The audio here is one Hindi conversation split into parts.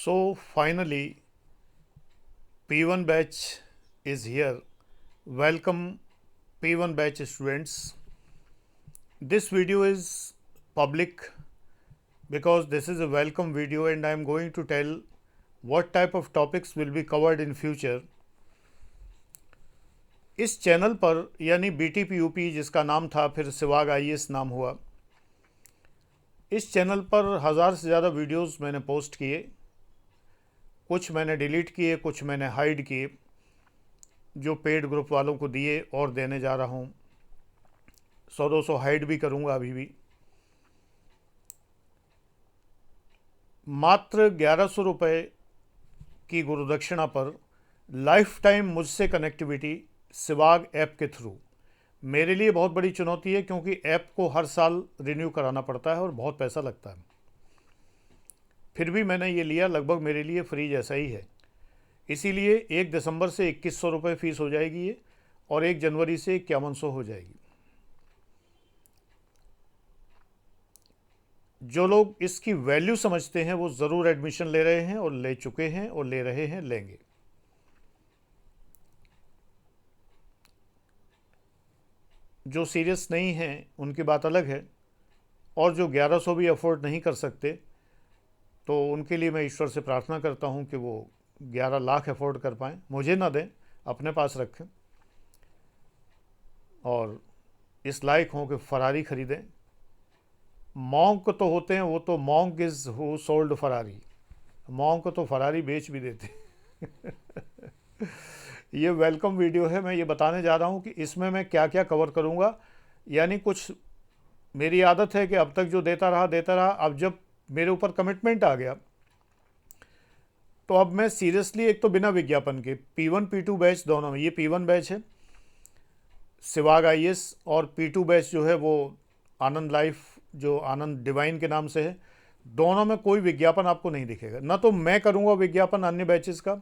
So finally, P1 batch is here. Welcome P1 batch students. This video is public because this is a welcome video and I am going to tell what type of topics will be covered in future. इस चैनल पर यानी BTPUP जिसका नाम था फिर सिवाग IAS नाम हुआ, इस चैनल पर 1000 से ज़्यादा वीडियोस मैंने पोस्ट किए, कुछ मैंने डिलीट किए, कुछ मैंने हाइड किए, जो पेड ग्रुप वालों को दिए और देने जा रहा हूँ। 100-200 हाइड भी करूँगा अभी भी। मात्र 1100 रुपये की गुरुदक्षिणा पर लाइफ टाइम मुझसे कनेक्टिविटी सिवाग ऐप के थ्रू। मेरे लिए बहुत बड़ी चुनौती है क्योंकि ऐप को हर साल रिन्यू कराना पड़ता है और बहुत पैसा लगता है। फिर भी मैंने ये लिया, लगभग मेरे लिए फ्री जैसा ही है। इसीलिए 1 दिसंबर से 2100 रुपये फ़ीस हो जाएगी ये और 1 जनवरी से 5100 हो जाएगी। जो लोग इसकी वैल्यू समझते हैं वो ज़रूर एडमिशन ले रहे हैं और ले चुके हैं और ले रहे हैं, लेंगे। जो सीरियस नहीं हैं उनकी बात अलग है, और जो 1100 भी अफोर्ड नहीं कर सकते तो उनके लिए मैं ईश्वर से प्रार्थना करता हूं कि वो 11 लाख अफोर्ड कर पाएँ, मुझे ना दें, अपने पास रखें और इस लायक हों कि फरारी खरीदें। मॉन्क तो होते हैं, वो तो monk is who sold Ferrari, monk तो फरारी बेच भी देते ये वेलकम वीडियो है। मैं ये बताने जा रहा हूँ कि इसमें मैं क्या क्या कवर करूँगा। यानी कुछ मेरी आदत है कि अब तक जो देता रहा, अब जब मेरे ऊपर कमिटमेंट आ गया तो अब मैं सीरियसली, एक तो बिना विज्ञापन के P1 P2 बैच दोनों में, ये P1 बैच है सिवाग IAS और P2 बैच जो है वो आनंद लाइफ, जो आनंद डिवाइन के नाम से है, दोनों में कोई विज्ञापन आपको नहीं दिखेगा। ना तो मैं करूँगा विज्ञापन अन्य बैचेस का,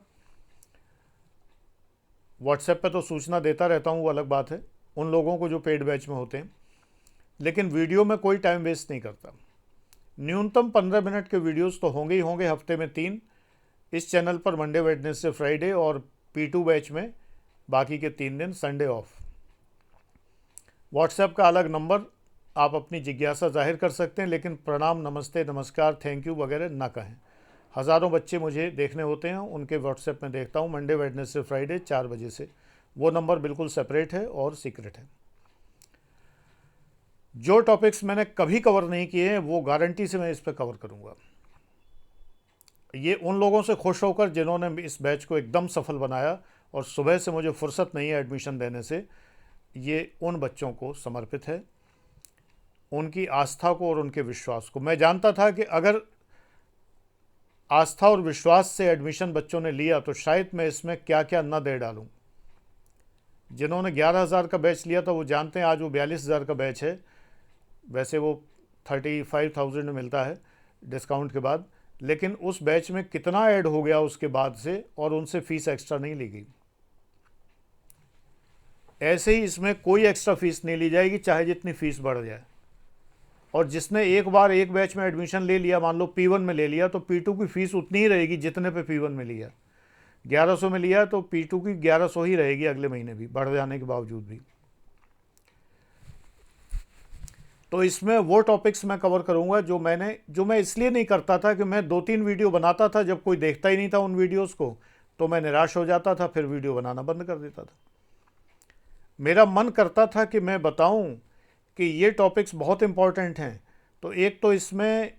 व्हाट्सएप पे तो सूचना देता रहता हूँ, वो अलग बात है, उन लोगों को जो पेड बैच में होते हैं, लेकिन वीडियो में कोई टाइम वेस्ट नहीं करता। न्यूनतम 15 मिनट के वीडियोस तो होंगे ही होंगे, हफ्ते में 3 इस चैनल पर, मंडे वेडनेसडे फ्राइडे, और P2 बैच में बाकी के 3 दिन संडे ऑफ। व्हाट्सएप का अलग नंबर, आप अपनी जिज्ञासा जाहिर कर सकते हैं, लेकिन प्रणाम, नमस्ते, नमस्कार, थैंक यू वगैरह ना कहें। हज़ारों बच्चे मुझे देखने होते हैं, उनके व्हाट्सएप में देखता हूँ मंडे वेडनेसडे फ्राइडे 4 बजे से। वो नंबर बिल्कुल सेपरेट है और सीक्रेट है। जो टॉपिक्स मैंने कभी कवर नहीं किए हैं वो गारंटी से मैं इस पर कवर करूँगा। ये उन लोगों से खुश होकर जिन्होंने इस बैच को एकदम सफल बनाया और सुबह से मुझे फुर्सत नहीं है एडमिशन देने से, ये उन बच्चों को समर्पित है, उनकी आस्था को और उनके विश्वास को। मैं जानता था कि अगर आस्था और विश्वास से एडमिशन बच्चों ने लिया तो शायद मैं इसमें क्या क्या न दे डालूं। जिन्होंने 11,000 का बैच लिया था वो जानते हैं आज वो 42,000 का बैच है। वैसे वो 35,000 में मिलता है डिस्काउंट के बाद, लेकिन उस बैच में कितना ऐड हो गया उसके बाद से, और उनसे फ़ीस एक्स्ट्रा नहीं ली गई। ऐसे ही इसमें कोई एक्स्ट्रा फ़ीस नहीं ली जाएगी, चाहे जितनी फ़ीस बढ़ जाए। और जिसने एक बार एक बैच में एडमिशन ले लिया, मान लो P1 में ले लिया, तो P2 की फ़ीस उतनी ही रहेगी जितने पे P1 में लिया। 1100 में लिया तो P2 की 1100 ही रहेगी अगले महीने भी, बढ़ जाने के बावजूद भी। तो इसमें वो टॉपिक्स मैं कवर करूँगा जो मैं इसलिए नहीं करता था कि मैं 2-3 वीडियो बनाता था, जब कोई देखता ही नहीं था उन वीडियोज़ को तो मैं निराश हो जाता था, फिर वीडियो बनाना बंद कर देता था। मेरा मन करता था कि मैं बताऊं कि ये टॉपिक्स बहुत इम्पॉर्टेंट हैं, तो एक तो इसमें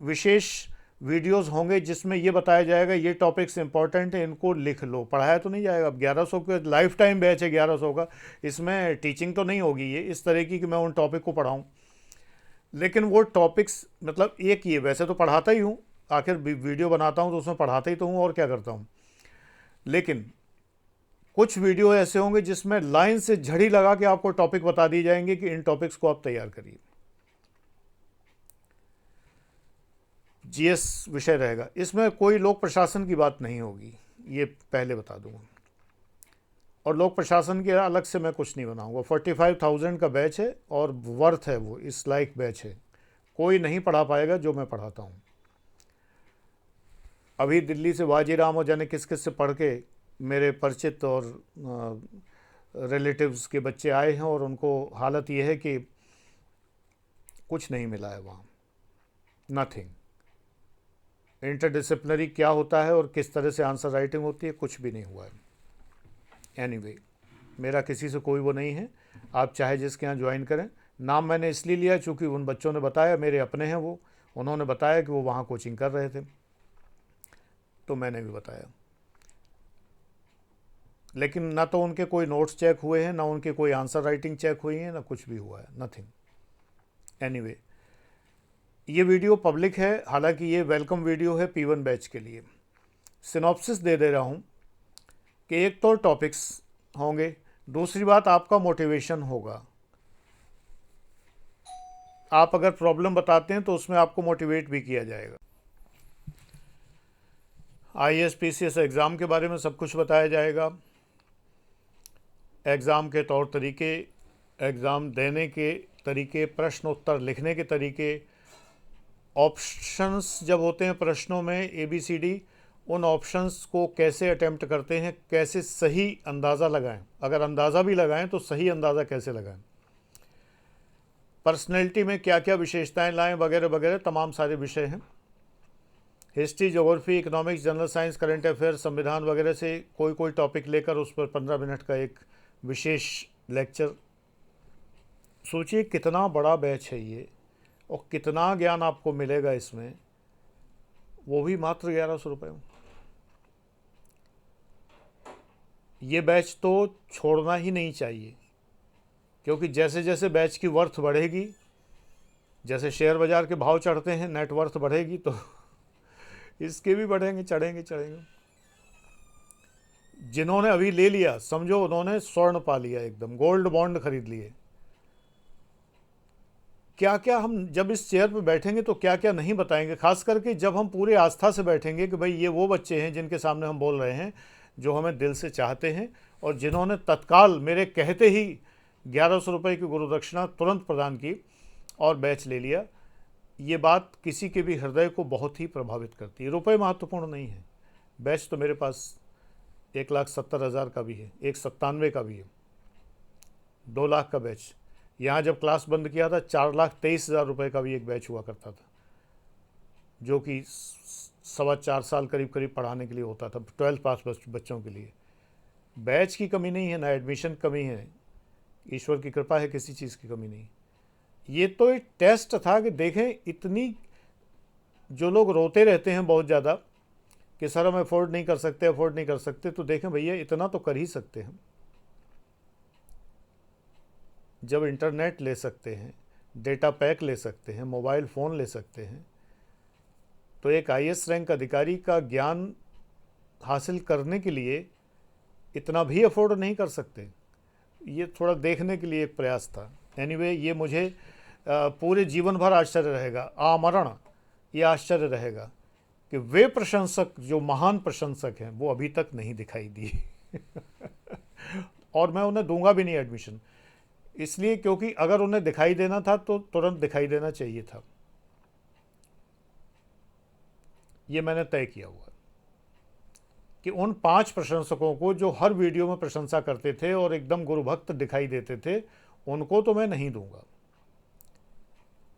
विशेष वीडियोस होंगे जिसमें ये बताया जाएगा ये टॉपिक्स इंपॉर्टेंट हैं, इनको लिख लो। पढ़ाया तो नहीं जाएगा, अब 1100 का लाइफ टाइम बैच है 1100 का, इसमें टीचिंग तो नहीं होगी ये इस तरह की कि मैं उन टॉपिक को पढ़ाऊँ। लेकिन वो टॉपिक्स मतलब एक ही, वैसे तो पढ़ाता ही हूँ, आखिर वीडियो बनाता हूँ तो उसमें पढ़ाता ही तो हूँ, और क्या करता हूँ। लेकिन कुछ वीडियो ऐसे होंगे जिसमें लाइन से झड़ी लगा के आपको टॉपिक बता दी जाएंगे कि इन टॉपिक्स को आप तैयार करिए। GS विषय रहेगा, इसमें कोई लोक प्रशासन की बात नहीं होगी, ये पहले बता दूंगा। और लोक प्रशासन के अलग से मैं कुछ नहीं बनाऊंगा। 45,000 का बैच है और वर्थ है, वो इस लाइक बैच है, कोई नहीं पढ़ा पाएगा जो मैं पढ़ाता हूँ। अभी दिल्ली से वाजीराम और जाने किस किस से पढ़ के मेरे परिचित और रिलेटिव्स के बच्चे आए हैं और उनको हालत ये है कि कुछ नहीं मिला है वहाँ, नथिंग। इंटरडिसिप्लिनरी क्या होता है और किस तरह से आंसर राइटिंग होती है, कुछ भी नहीं हुआ है। एनीवे, मेरा किसी से कोई वो नहीं है, आप चाहे जिसके यहाँ ज्वाइन करें। नाम मैंने इसलिए लिया चूँकि उन बच्चों ने बताया, मेरे अपने हैं वो, उन्होंने बताया कि वो वहाँ कोचिंग कर रहे थे, तो मैंने भी बताया। लेकिन ना तो उनके कोई नोट्स चेक हुए हैं, ना उनके कोई आंसर राइटिंग चेक हुई है, ना कुछ भी हुआ है, नथिंग। एनीवे, ये वीडियो पब्लिक है, हालांकि ये वेलकम वीडियो है P1 बैच के लिए। सिनॉप्सिस दे दे रहा हूँ कि एक तो टॉपिक्स होंगे, दूसरी बात आपका मोटिवेशन होगा। आप अगर प्रॉब्लम बताते हैं तो उसमें आपको मोटिवेट भी किया जाएगा। IAS PCS एग्ज़ाम के बारे में सब कुछ बताया जाएगा, एग्ज़ाम के तौर तरीके, एग्ज़ाम देने के तरीके, प्रश्न उत्तर लिखने के तरीके, ऑप्शंस जब होते हैं प्रश्नों में ABCD, उन ऑप्शंस को कैसे अटेम्प्ट करते हैं, कैसे सही अंदाज़ा लगाएं, अगर अंदाज़ा भी लगाएं तो सही अंदाज़ा कैसे लगाएं, पर्सनैलिटी में क्या क्या विशेषताएं लाएं, वगैरह वगैरह तमाम सारे विषय हैं। History, geography, economics, general science, current affair, संविधान वगैरह से कोई टॉपिक लेकर उस पर 15 मिनट का एक विशेष लेक्चर। सोचिए कितना बड़ा बैच है ये और कितना ज्ञान आपको मिलेगा इसमें, वो भी मात्र 1100 रुपये में। ये बैच तो छोड़ना ही नहीं चाहिए, क्योंकि जैसे जैसे बैच की वर्थ बढ़ेगी, जैसे शेयर बाज़ार के भाव चढ़ते हैं, नेट वर्थ बढ़ेगी, तो इसके भी बढ़ेंगे, चढ़ेंगे। जिन्होंने अभी ले लिया, समझो उन्होंने स्वर्ण पा लिया, एकदम गोल्ड बॉन्ड खरीद लिए। क्या क्या हम जब इस चेयर पर बैठेंगे तो क्या क्या नहीं बताएंगे, खास करके जब हम पूरे आस्था से बैठेंगे कि भाई ये वो बच्चे हैं जिनके सामने हम बोल रहे हैं, जो हमें दिल से चाहते हैं और जिन्होंने तत्काल मेरे कहते ही 1100 रुपये की गुरुदक्षिणा तुरंत प्रदान की और बैच ले लिया। ये बात किसी के भी हृदय को बहुत ही प्रभावित करती है। रुपए महत्वपूर्ण नहीं है। बैच तो मेरे पास 1,70,000 का भी है, 1,97,000 का भी है, 2 लाख का बैच। यहाँ जब क्लास बंद किया था 4,23,000 रुपये का भी एक बैच हुआ करता था, जो कि 4.25 साल करीब पढ़ाने के लिए होता था, 12th पास बच्चों के लिए। बैच की कमी नहीं है, ना एडमिशन कमी है, ईश्वर की कृपा है, किसी चीज़ की कमी नहीं। ये तो एक टेस्ट था कि देखें, इतनी जो लोग रोते रहते हैं बहुत ज़्यादा कि सर हम अफोर्ड नहीं कर सकते, तो देखें भैया इतना तो कर ही सकते हैं। जब इंटरनेट ले सकते हैं, डेटा पैक ले सकते हैं, मोबाइल फ़ोन ले सकते हैं, तो एक IAS रैंक अधिकारी का ज्ञान हासिल करने के लिए इतना भी अफोर्ड नहीं कर सकते। ये थोड़ा देखने के लिए एक प्रयास था। एनीवे, ये मुझे पूरे जीवन भर आश्चर्य रहेगा, आमरण ये आश्चर्य रहेगा कि वे प्रशंसक, जो महान प्रशंसक हैं, वो अभी तक नहीं दिखाई दिए और मैं उन्हें दूंगा भी नहीं एडमिशन, इसलिए क्योंकि अगर उन्हें दिखाई देना था तो तुरंत दिखाई देना चाहिए था। ये मैंने तय किया हुआ कि उन 5 प्रशंसकों को जो हर वीडियो में प्रशंसा करते थे और एकदम गुरुभक्त दिखाई देते थे, उनको तो मैं नहीं दूंगा,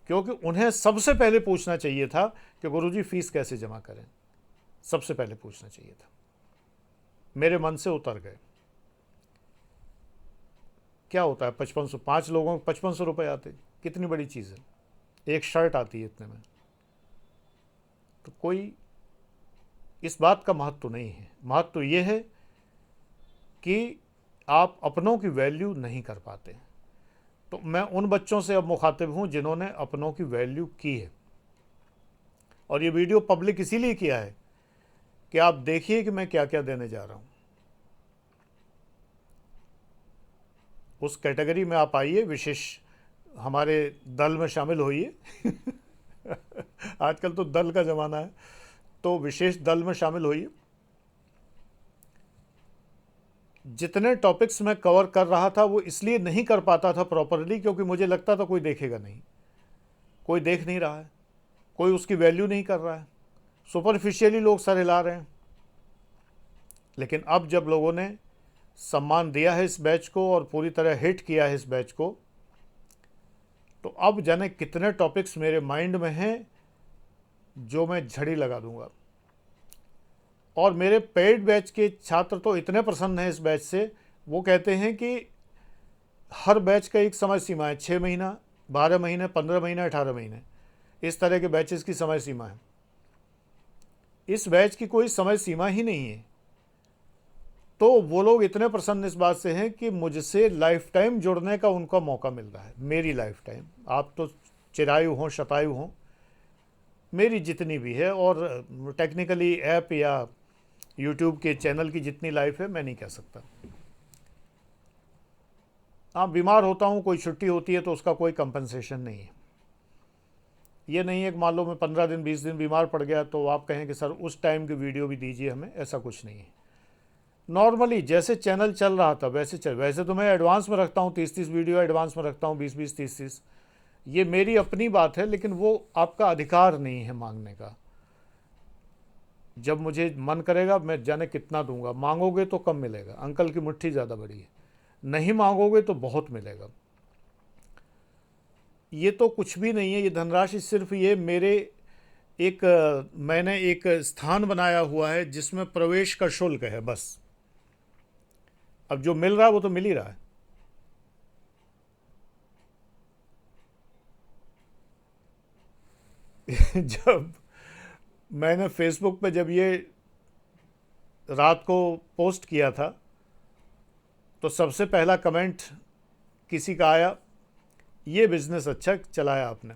क्योंकि उन्हें सबसे पहले पूछना चाहिए था कि गुरुजी फीस कैसे जमा करें। सबसे पहले पूछना चाहिए था। मेरे मन से उतर गए। क्या होता है 5500, 5 लोगों को 5500 रुपये आते, कितनी बड़ी चीज़ है, एक शर्ट आती है इतने में। तो कोई इस बात का महत्व तो नहीं है। महत्व तो ये है कि आप अपनों की वैल्यू नहीं कर पाते। तो मैं उन बच्चों से अब मुखातिब हूँ जिन्होंने अपनों की वैल्यू की है, और ये वीडियो पब्लिक इसीलिए किया है कि आप देखिए कि मैं क्या क्या देने जा रहा हूँ। उस कैटेगरी में आप आइए, विशेष हमारे दल में शामिल होइए आजकल तो दल का ज़माना है, तो विशेष दल में शामिल होइए। जितने टॉपिक्स मैं कवर कर रहा था वो इसलिए नहीं कर पाता था प्रॉपरली क्योंकि मुझे लगता था कोई देखेगा नहीं, कोई देख नहीं रहा है, कोई उसकी वैल्यू नहीं कर रहा है। सुपरफिशियली लोग सर हिला रहे हैं, लेकिन अब जब लोगों ने सम्मान दिया है इस बैच को और पूरी तरह हिट किया है इस बैच को, तो अब जाने कितने टॉपिक्स मेरे माइंड में हैं जो मैं झड़ी लगा दूंगा। और मेरे पेड बैच के छात्र तो इतने प्रसन्न हैं इस बैच से, वो कहते हैं कि हर बैच का एक समय सीमा है, 6 महीना, 12 महीने, 15 महीने, 18 महीने, इस तरह के बैचेस की समय सीमा है। इस बैच की कोई समय सीमा ही नहीं है। तो वो लोग इतने प्रसन्न इस बात से हैं कि मुझसे लाइफ टाइम जुड़ने का उनका मौका मिल रहा है, मेरी लाइफ टाइम। आप तो चिरायु हों, शतायु हों, मेरी जितनी भी है, और टेक्निकली ऐप या यूट्यूब के चैनल की जितनी लाइफ है मैं नहीं कह सकता। हाँ, बीमार होता हूँ, कोई छुट्टी होती है तो उसका कोई कंपनसेशन नहीं है। ये नहीं है कि मान लो मैं 15 दिन 20 दिन बीमार पड़ गया तो आप कहें कि सर उस टाइम की वीडियो भी दीजिए हमें, ऐसा कुछ नहीं है। नॉर्मली जैसे चैनल चल रहा था वैसे तो मैं एडवांस में रखता हूँ, 30-30 वीडियो एडवांस में रखता हूँ, 20-20, 30-30। ये मेरी अपनी बात है, लेकिन वो आपका अधिकार नहीं है मांगने का। जब मुझे मन करेगा मैं जाने कितना दूंगा। मांगोगे तो कम मिलेगा, अंकल की मुट्ठी ज़्यादा बड़ी है। नहीं मांगोगे तो बहुत मिलेगा। ये तो कुछ भी नहीं है, ये धनराशि सिर्फ ये मेरे मैंने एक स्थान बनाया हुआ है जिसमें प्रवेश का शुल्क है, बस। अब जो मिल रहा है वो तो मिल ही रहा है। जब मैंने फेसबुक पे जब ये रात को पोस्ट किया था तो सबसे पहला कमेंट किसी का आया, ये बिज़नेस अच्छा चलाया आपने।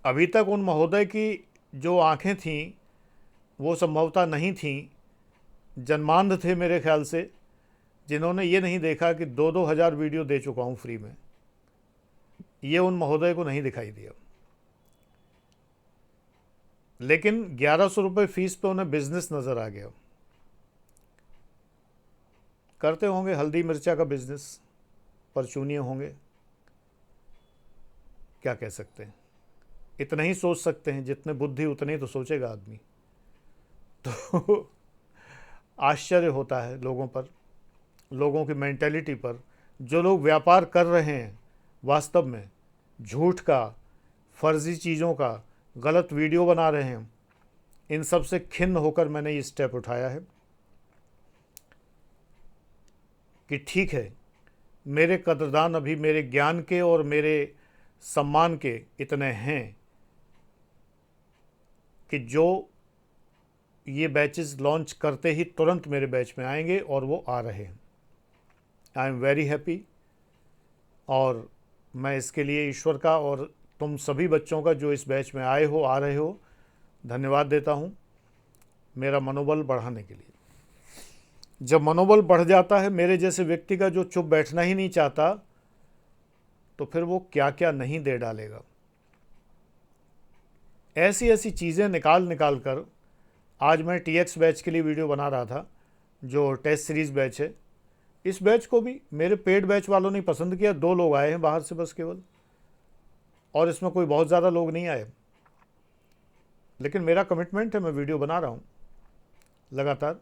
अभी तक उन महोदय की जो आंखें थीं वो संभवतः नहीं थीं, जन्मांध थे मेरे ख्याल से, जिन्होंने ये नहीं देखा कि 2-2 हज़ार वीडियो दे चुका हूँ फ्री में। ये उन महोदय को नहीं दिखाई दिया। लेकिन 1100 रुपये फीस पे उन्हें बिजनेस नज़र आ गया। करते होंगे हल्दी मिर्चा का बिजनेस, परचूनिए होंगे, क्या कह सकते हैं। इतना ही सोच सकते हैं, जितने बुद्धि उतने ही तो सोचेगा आदमी। तो आश्चर्य होता है लोगों पर, लोगों की मेंटेलिटी पर। जो लोग व्यापार कर रहे हैं वास्तव में झूठ का, फर्जी चीज़ों का, गलत वीडियो बना रहे हैं, इन सब से खिन्न होकर मैंने ये स्टेप उठाया है कि ठीक है, मेरे कदरदान अभी मेरे ज्ञान के और मेरे सम्मान के इतने हैं कि जो ये बैचेस लॉन्च करते ही तुरंत मेरे बैच में आएंगे, और वो आ रहे हैं। आई एम वेरी हैप्पी, और मैं इसके लिए ईश्वर का और तुम सभी बच्चों का जो इस बैच में आए हो, आ रहे हो, धन्यवाद देता हूँ मेरा मनोबल बढ़ाने के लिए। जब मनोबल बढ़ जाता है मेरे जैसे व्यक्ति का, जो चुप बैठना ही नहीं चाहता, तो फिर वो क्या क्या नहीं दे डालेगा। ऐसी ऐसी चीज़ें निकाल निकाल कर आज मैं TX बैच के लिए वीडियो बना रहा था, जो टेस्ट सीरीज़ बैच है। इस बैच को भी मेरे पेड बैच वालों ने पसंद किया। 2 लोग आए हैं बाहर से बस केवल, और इसमें कोई बहुत ज़्यादा लोग नहीं आए। लेकिन मेरा कमिटमेंट है, मैं वीडियो बना रहा हूँ लगातार,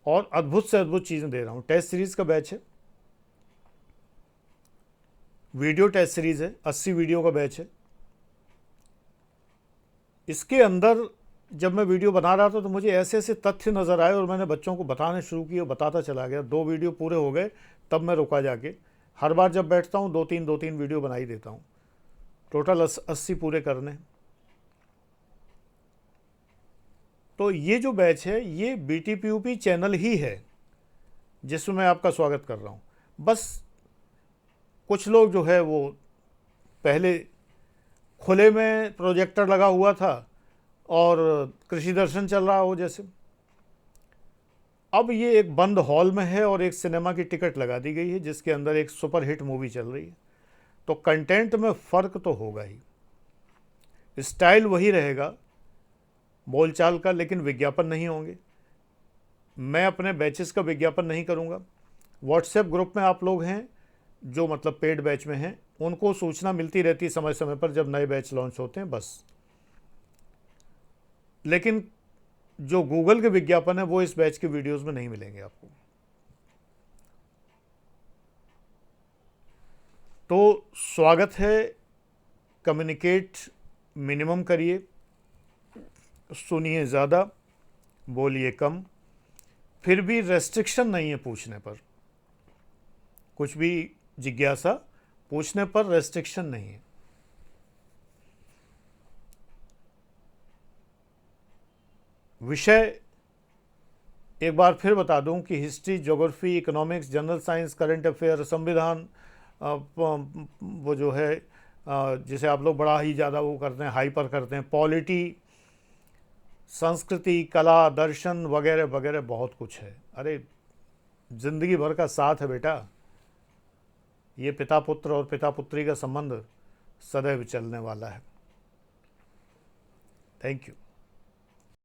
और अद्भुत से अद्भुत चीज़ें दे रहा हूँ। टेस्ट सीरीज़ का बैच है, वीडियो टेस्ट सीरीज़ है, 80 वीडियो का बैच है। इसके अंदर जब मैं वीडियो बना रहा था तो मुझे ऐसे ऐसे तथ्य नज़र आए, और मैंने बच्चों को बताने शुरू किए, बताता चला गया। 2 वीडियो पूरे हो गए तब मैं रुका जाके। हर बार जब बैठता हूँ 2-3 वीडियो बना ही देता हूँ। टोटल 80 पूरे करने। तो ये जो बैच है ये BTPUP चैनल ही है जिसमें मैं आपका स्वागत कर रहा हूँ। बस कुछ लोग जो है वो पहले खुले में प्रोजेक्टर लगा हुआ था और कृषि दर्शन चल रहा हो जैसे, अब ये एक बंद हॉल में है और एक सिनेमा की टिकट लगा दी गई है जिसके अंदर एक सुपर हिट मूवी चल रही है। तो कंटेंट में फ़र्क तो होगा ही, स्टाइल वही रहेगा बोलचाल का, लेकिन विज्ञापन नहीं होंगे। मैं अपने बैचेस का विज्ञापन नहीं करूंगा। व्हाट्सएप ग्रुप में आप लोग हैं जो मतलब पेड बैच में हैं, उनको सूचना मिलती रहती है समय समय पर जब नए बैच लॉन्च होते हैं, बस। लेकिन जो गूगल के विज्ञापन है वो इस बैच के वीडियोस में नहीं मिलेंगे आपको। तो स्वागत है, कम्युनिकेट मिनिमम करिए, सुनिए ज़्यादा, बोलिए कम, फिर भी रेस्ट्रिक्शन नहीं है पूछने पर, कुछ भी जिज्ञासा पूछने पर रेस्ट्रिक्शन नहीं है। विषय एक बार फिर बता दूं कि history, geography, economics, general science, current affair, संविधान, वो जो है जिसे आप लोग बड़ा ही ज़्यादा वो करते हैं, हाइपर करते हैं, पॉलिटी, संस्कृति, कला, दर्शन वगैरह वगैरह बहुत कुछ है। अरे जिंदगी भर का साथ है बेटा, ये पिता पुत्र और पिता पुत्री का संबंध सदैव चलने वाला है। Thank you.